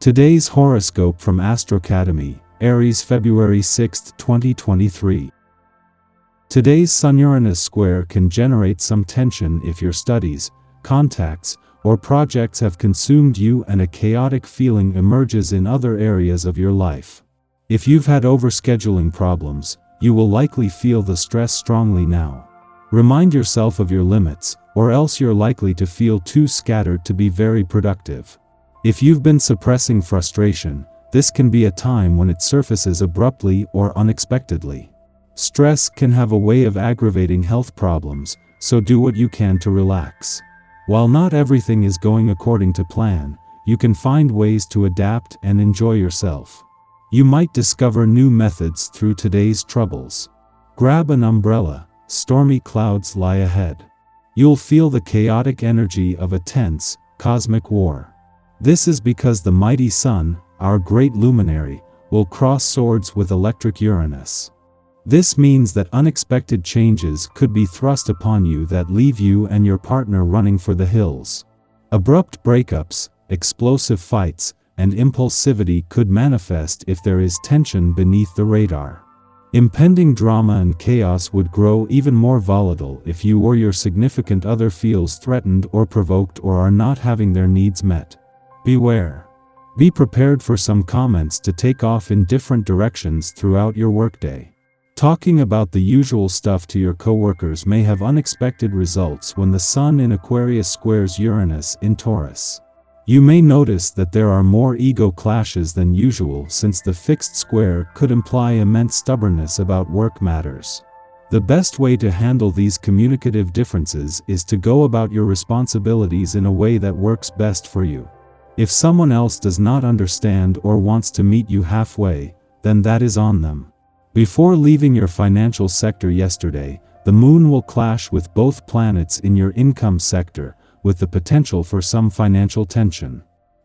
Today's horoscope from Astrocademy, Aries, February 6, 2023. Today's Sun-Uranus square can generate some tension if your studies, contacts, or projects have consumed you and a chaotic feeling emerges in other areas of your life. If you've had overscheduling problems, you will likely feel the stress strongly now. Remind yourself of your limits, or else you're likely to feel too scattered to be very productive. If you've been suppressing frustration, this can be a time when it surfaces abruptly or unexpectedly. Stress can have a way of aggravating health problems, so do what you can to relax. While not everything is going according to plan, you can find ways to adapt and enjoy yourself. You might discover new methods through today's troubles. Grab an umbrella, stormy clouds lie ahead. You'll feel the chaotic energy of a tense, cosmic war. This is because the mighty Sun, our great luminary, will cross swords with electric Uranus. This means that unexpected changes could be thrust upon you that leave you and your partner running for the hills. Abrupt breakups, explosive fights, and impulsivity could manifest if there is tension beneath the radar. Impending drama and chaos would grow even more volatile if you or your significant other feels threatened or provoked or are not having their needs met. Beware. Be prepared for some comments to take off in different directions throughout your workday. Talking about the usual stuff to your coworkers may have unexpected results when the Sun in Aquarius squares Uranus in Taurus. You may notice that there are more ego clashes than usual since the fixed square could imply immense stubbornness about work matters. The best way to handle these communicative differences is to go about your responsibilities in a way that works best for you. If someone else does not understand or wants to meet you halfway, then that is on them. Before leaving your financial sector yesterday, the moon will clash with both planets in your income sector, with the potential for some financial tension.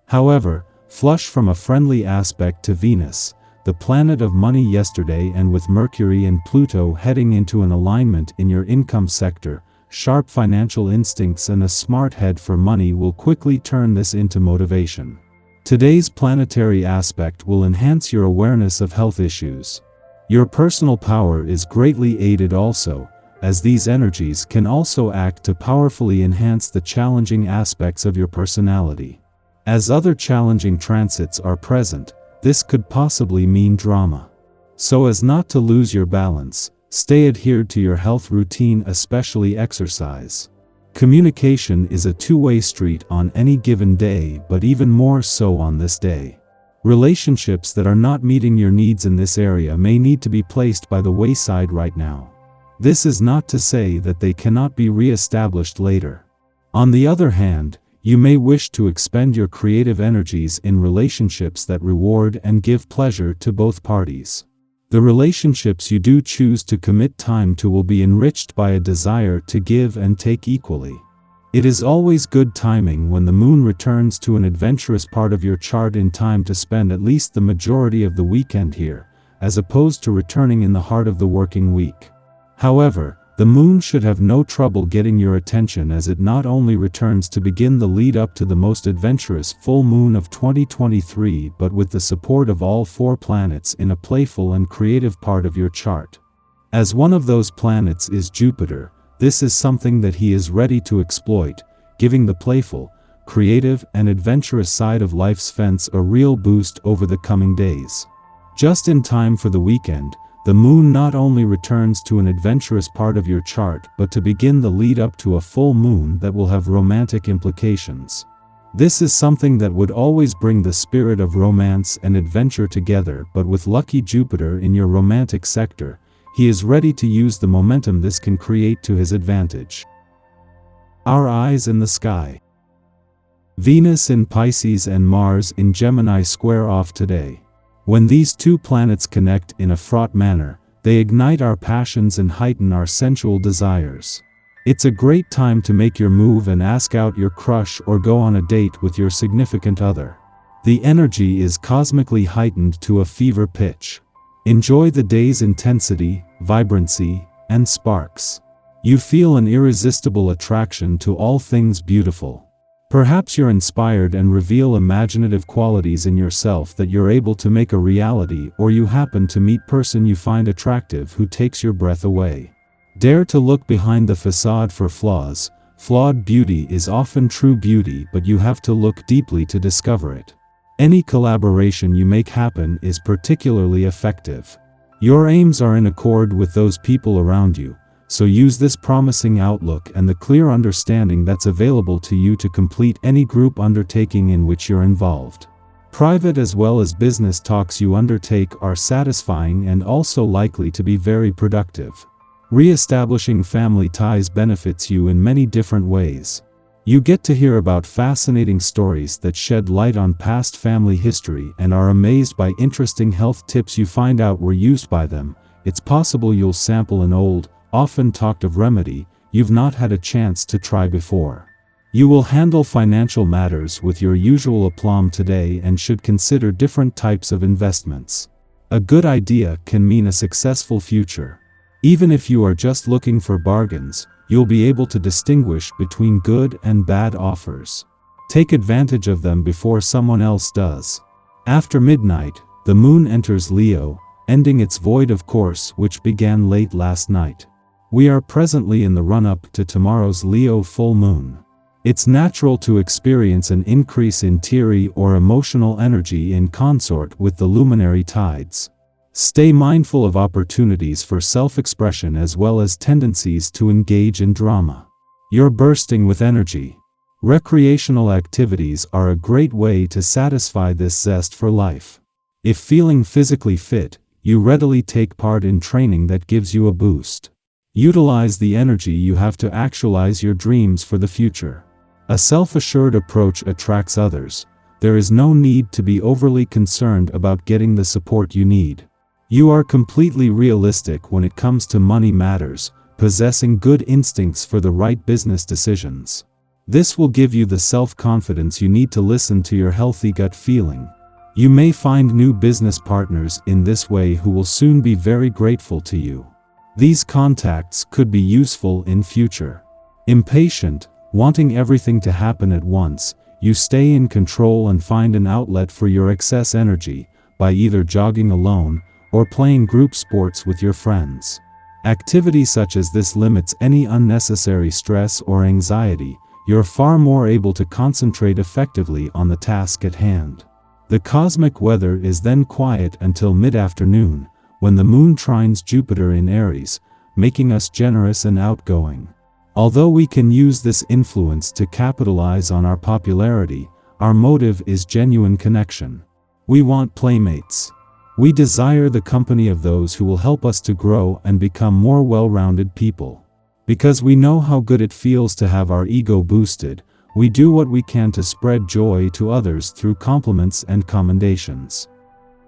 However, flush from a friendly aspect to Venus, the planet of money yesterday, and with Mercury and Pluto heading into an alignment in your income sector, sharp financial instincts and a smart head for money will quickly turn this into motivation. Today's planetary aspect will enhance your awareness of health issues. Your personal power is greatly aided also, as these energies can also act to powerfully enhance the challenging aspects of your personality. As other challenging transits are present, this could possibly mean drama. So as not to lose your balance, stay adhered to your health routine, especially exercise. Communication is a two-way street on any given day, but even more so on this day. Relationships that are not meeting your needs in this area may need to be placed by the wayside right now. This is not to say that they cannot be re-established later. On the other hand, you may wish to expend your creative energies in relationships that reward and give pleasure to both parties. The relationships you do choose to commit time to will be enriched by a desire to give and take equally. It is always good timing when the moon returns to an adventurous part of your chart in time to spend at least the majority of the weekend here, as opposed to returning in the heart of the working week. However, the moon should have no trouble getting your attention, as it not only returns to begin the lead up to the most adventurous full moon of 2023, but with the support of all four planets in a playful and creative part of your chart. As one of those planets is Jupiter, this is something that he is ready to exploit, giving the playful, creative, and adventurous side of life's fence a real boost over the coming days. Just in time for the weekend, the moon not only returns to an adventurous part of your chart, but to begin the lead up to a full moon that will have romantic implications. This is something that would always bring the spirit of romance and adventure together, but with lucky Jupiter in your romantic sector, he is ready to use the momentum this can create to his advantage. Our eyes in the sky. Venus in Pisces and Mars in Gemini square off today. When these two planets connect in a fraught manner, they ignite our passions and heighten our sensual desires. It's a great time to make your move and ask out your crush or go on a date with your significant other. The energy is cosmically heightened to a fever pitch. Enjoy the day's intensity, vibrancy, and sparks. You feel an irresistible attraction to all things beautiful. Perhaps you're inspired and reveal imaginative qualities in yourself that you're able to make a reality, or you happen to meet person you find attractive who takes your breath away. Dare to look behind the facade for flaws. Flawed beauty is often true beauty, but you have to look deeply to discover it. Any collaboration you make happen is particularly effective. Your aims are in accord with those people around you, so use this promising outlook and the clear understanding that's available to you to complete any group undertaking in which you're involved. Private as well as business talks you undertake are satisfying and also likely to be very productive. Re-establishing family ties benefits you in many different ways. You get to hear about fascinating stories that shed light on past family history and are amazed by interesting health tips you find out were used by them. It's possible you'll sample an old, often talked of remedy you've not had a chance to try before. You will handle financial matters with your usual aplomb today and should consider different types of investments. A good idea can mean a successful future. Even if you are just looking for bargains, you'll be able to distinguish between good and bad offers. Take advantage of them before someone else does. After midnight, the moon enters Leo, ending its void of course which began late last night. We are presently in the run-up to tomorrow's Leo full moon. It's natural to experience an increase in teary or emotional energy in consort with the luminary tides. Stay mindful of opportunities for self-expression as well as tendencies to engage in drama. You're bursting with energy. Recreational activities are a great way to satisfy this zest for life. If feeling physically fit, you readily take part in training that gives you a boost. Utilize the energy you have to actualize your dreams for the future. A self-assured approach attracts others. There is no need to be overly concerned about getting the support you need. You are completely realistic when it comes to money matters, possessing good instincts for the right business decisions. This will give you the self-confidence you need to listen to your healthy gut feeling. You may find new business partners in this way who will soon be very grateful to you. These contacts could be useful in future. Impatient, wanting everything to happen at once, you stay in control and find an outlet for your excess energy by either jogging alone or playing group sports with your friends. Activity such as this limits any unnecessary stress or anxiety. You're far more able to concentrate effectively on the task at hand. The cosmic weather is then quiet until mid-afternoon, when the moon trines Jupiter in Aries, making us generous and outgoing. Although we can use this influence to capitalize on our popularity, our motive is genuine connection. We want playmates. We desire the company of those who will help us to grow and become more well-rounded people. Because we know how good it feels to have our ego boosted, we do what we can to spread joy to others through compliments and commendations.